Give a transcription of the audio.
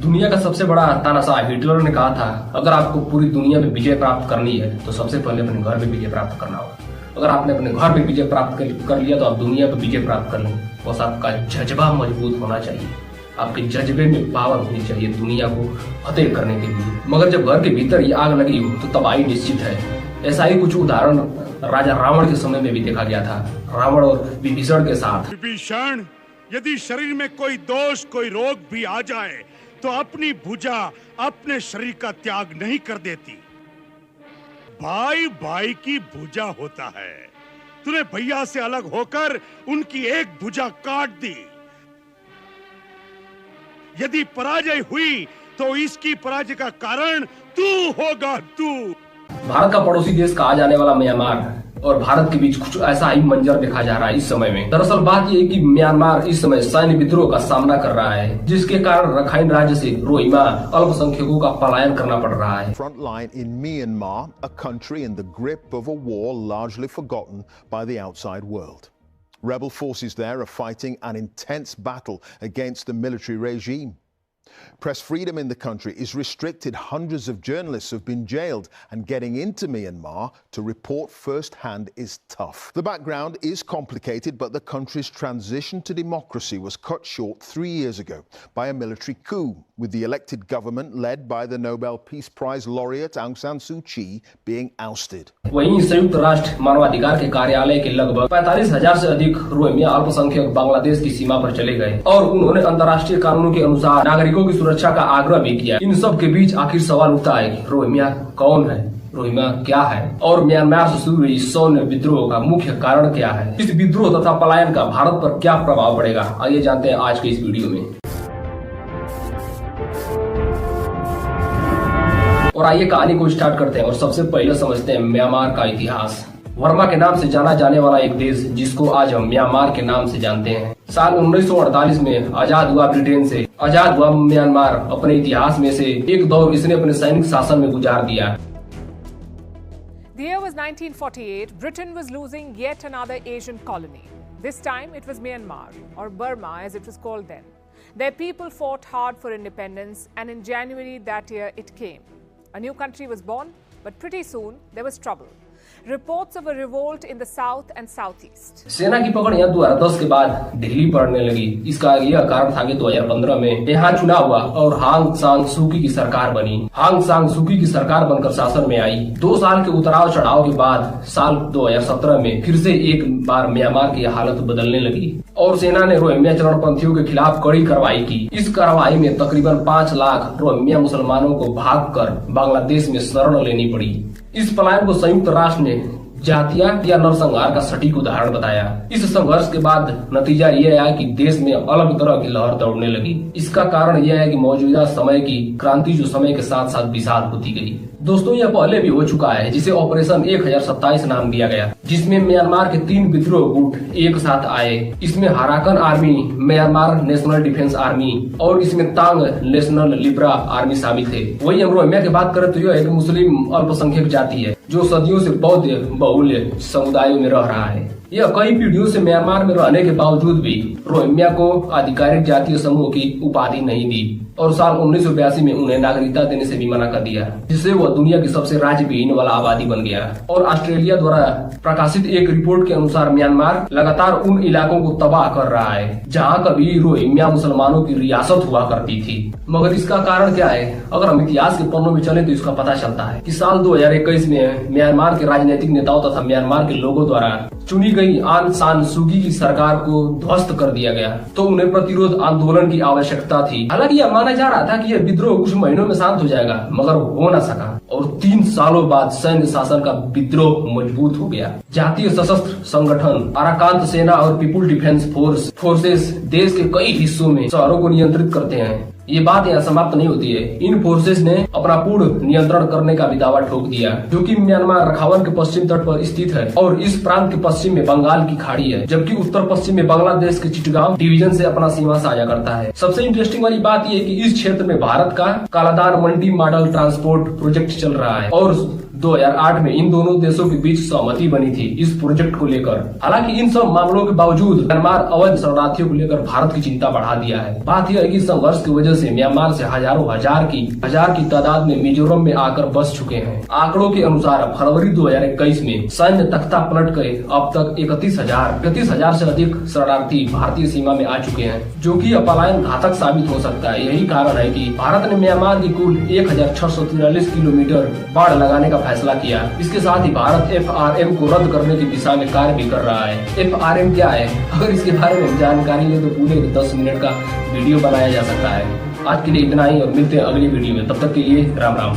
दुनिया का सबसे बड़ा तानाशाह हिटलर ने कहा था, अगर आपको पूरी दुनिया में विजय प्राप्त करनी है तो सबसे पहले अपने घर में विजय प्राप्त करना होगा। अगर आपने अपने घर में विजय प्राप्त कर लिया तो आप दुनिया पर विजय प्राप्त कर लेंगे। बस आपका जज्बा मजबूत होना चाहिए, आपके जज्बे में पावर होनी चाहिए दुनिया को फतेह करने के लिए। मगर जब घर के भीतर ये आग लगी हो तो तबाही निश्चित है। ऐसा ही कुछ उदाहरण राजा रावण के समय में भी देखा गया था, रावण और विभीषण के साथ। विभीषण, यदि शरीर में कोई दोष, कोई रोग भी आ जाए तो अपनी भुजा अपने शरीर का त्याग नहीं कर देती। भाई भाई की भुजा होता है। तूने भैया से अलग होकर उनकी एक भुजा काट दी। यदि पराजय हुई तो इसकी पराजय का कारण तू होगा, तू। भारत का पड़ोसी देश कहा जाने वाला म्यांमार और भारत के बीच कुछ ऐसा ही मंजर देखा जा रहा है इस समय में। दरअसल बात यह है कि म्यांमार इस समय सैन्य विद्रोह का सामना कर रहा है, जिसके कारण रखाइन राज्य से रोहिंग्या अल्पसंख्यकों का पलायन करना पड़ रहा है। Frontline in Myanmar, a country in the grip of a war largely forgotten by the outside world. Rebel forces there are fighting an intense battle against the military regime. Press freedom in the country is restricted. Hundreds of journalists have been jailed, and getting into Myanmar to report firsthand is tough. The background is complicated, but the country's transition to democracy was cut short 3 years ago by a military coup, with the elected government led by the Nobel Peace Prize laureate Aung San Suu Kyi being ousted. वहीं संयुक्त राष्ट्र मानवाधिकार के कार्यालय के लगभग 45,000 से अधिक रोहिंग्या अल्पसंख्यक बांग्लादेश की सीमा पर चले गए और उन्होंने अंतर्राष्ट्रीय कानूनों के अनुसार नागरिकों की सुरक्षा का आग्रह भी किया। इन सब के बीच आखिर सवाल उठता है कि रोहिंग्या कौन है, रोहिंग्या क्या है और म्यांमार से शुरू हुई सैन्य विद्रोह का मुख्य कारण क्या है। इस विद्रोह तथा पलायन का भारत पर क्या प्रभाव पड़ेगा, आइए जानते हैं आज के इस वीडियो में। और आइए कहानी को स्टार्ट करते हैं और सबसे पहले समझते हैं म्यांमार का इतिहास। वर्मा के नाम से जाना जाने वाला एक देश जिसको आज हम म्यांमार के नाम से जानते हैं, साल 1948 में आजाद हुआ। ब्रिटेन से आजाद हुआ म्यांमार अपने इतिहास में से एक दौर इसने अपने सैनिक शासन में गुजार दिया। The year was 1948. Britain was losing yet another Asian colony. This time it was Myanmar, or Burma as it was called then. Their people fought hard for independence, and in January that year it came. A new country was born, but pretty soon there was trouble. Reports of a revolt in the south and southeast. सेना की पकड़ यहाँ 2010 के बाद ढीली पड़ने लगी। इसका यह कारण था कि 2015 में यहाँ चुनाव हुआ और आंग सान सू की सरकार बनी। आंग सान सू की सरकार बनकर शासन में आई। 2 साल के उतराव चढ़ाव के बाद साल 2017 में फिर से एक बार म्यांमार की हालत बदलने लगी और सेना ने रोहिंग्या चरणपंथियों के खिलाफ कड़ी कार्रवाई की। इस कार्रवाई में तकरीबन 5 लाख रोहिंग्या मुसलमानों को भागकर बांग्लादेश में शरण लेनी पड़ी। इस पलायन को संयुक्त राष्ट्र ने जातीय या नरसंहार का सटीक उदाहरण बताया। इस संघर्ष के बाद नतीजा यह आया कि देश में अलग तरह की लहर दौड़ने लगी। इसका कारण यह है कि मौजूदा समय की क्रांति जो समय के साथ साथ विशाल होती गई। दोस्तों, यह पहले भी हो चुका है, जिसे ऑपरेशन 1027 नाम दिया गया, जिसमें म्यांमार के 3 विद्रोह गुट एक साथ आए। इसमें Arakan army, Myanmar national defence army और इसमें तांग नेशनल लिब्रा आर्मी शामिल थे। वही हम रोहिंग्या की बात करें तो यह एक मुस्लिम अल्पसंख्यक जाति है जो सदियों से बौद्ध बहुल्य समुदायों में रह रहा है। यह कई पीढ़ियों से म्यांमार में रहने के बावजूद भी रोहिंग्या को आधिकारिक जातीय समूह की उपाधि नहीं दी और साल 1982 में उन्हें नागरिकता देने से भी मना कर दिया, जिससे वह दुनिया की सबसे राज्यविहीन वाला आबादी बन गया। और ऑस्ट्रेलिया द्वारा प्रकाशित एक रिपोर्ट के अनुसार म्यांमार लगातार उन इलाकों को तबाह कर रहा है जहां कभी रोहिंग्या मुसलमानों की रियासत हुआ करती थी। मगर इसका कारण क्या है? अगर हम इतिहास के पन्नों में चले तो इसका पता चलता है कि साल 2021 में म्यांमार के राजनीतिक नेताओं तथा म्यांमार के लोगों द्वारा चुनी गई आंग सान सू की सरकार को ध्वस्त कर दिया गया, तो उन्हें प्रतिरोध आंदोलन की आवश्यकता थी। हालांकि यह माना जा रहा था कि यह विद्रोह कुछ महीनों में शांत हो जाएगा, मगर हो न सका और 3 सालों बाद सैन्य शासन का विद्रोह मजबूत हो गया। जातीय सशस्त्र संगठन अराकांत सेना और पीपुल डिफेंस फोर्सेस देश के कई हिस्सों में शहरों को नियंत्रित करते हैं। ये बात यहाँ समाप्त नहीं होती है। इन फोर्सेस ने अपना पूर्ण नियंत्रण करने का भी दावा ठोक दिया, जो कि म्यांमार रखावन के पश्चिम तट पर स्थित है और इस प्रांत के पश्चिम में बंगाल की खाड़ी है, जबकि उत्तर पश्चिम में बांग्लादेश के चिटगांव डिवीजन से अपना सीमा साझा करता है। सबसे इंटरेस्टिंग वाली बात यह है कि इस क्षेत्र में भारत का कालादार मल्टी मॉडल ट्रांसपोर्ट प्रोजेक्ट चल रहा है और 2008 में इन दोनों देशों के बीच सहमति बनी थी इस प्रोजेक्ट को लेकर। हालांकि इन सब मामलों के बावजूद म्यांमार अवैध शरणार्थियों को लेकर भारत की चिंता बढ़ा दिया है। बात यह है कि संघर्ष की वजह से म्यांमार से हजार की तादाद में मिजोरम में आकर बस चुके हैं। आंकड़ों के अनुसार फरवरी 2021 में सैन्य तख्ता पलट कर अब तक 31,000 से अधिक शरणार्थी भारतीय सीमा में आ चुके हैं, जो कि पलायन घातक साबित हो सकता है। यही कारण है कि भारत ने म्यांमार की कुल 1643 किलोमीटर बाढ़ लगाने का फैसला किया। इसके साथ ही भारत FRM को रद्द करने की दिशा में कार्य भी कर रहा है। FRM क्या है, अगर इसके बारे में जानकारी ले तो पूरे 10 मिनट का वीडियो बनाया जा सकता है। आज के लिए इतना ही और मिलते हैं अगली वीडियो में। तब तक के लिए राम राम।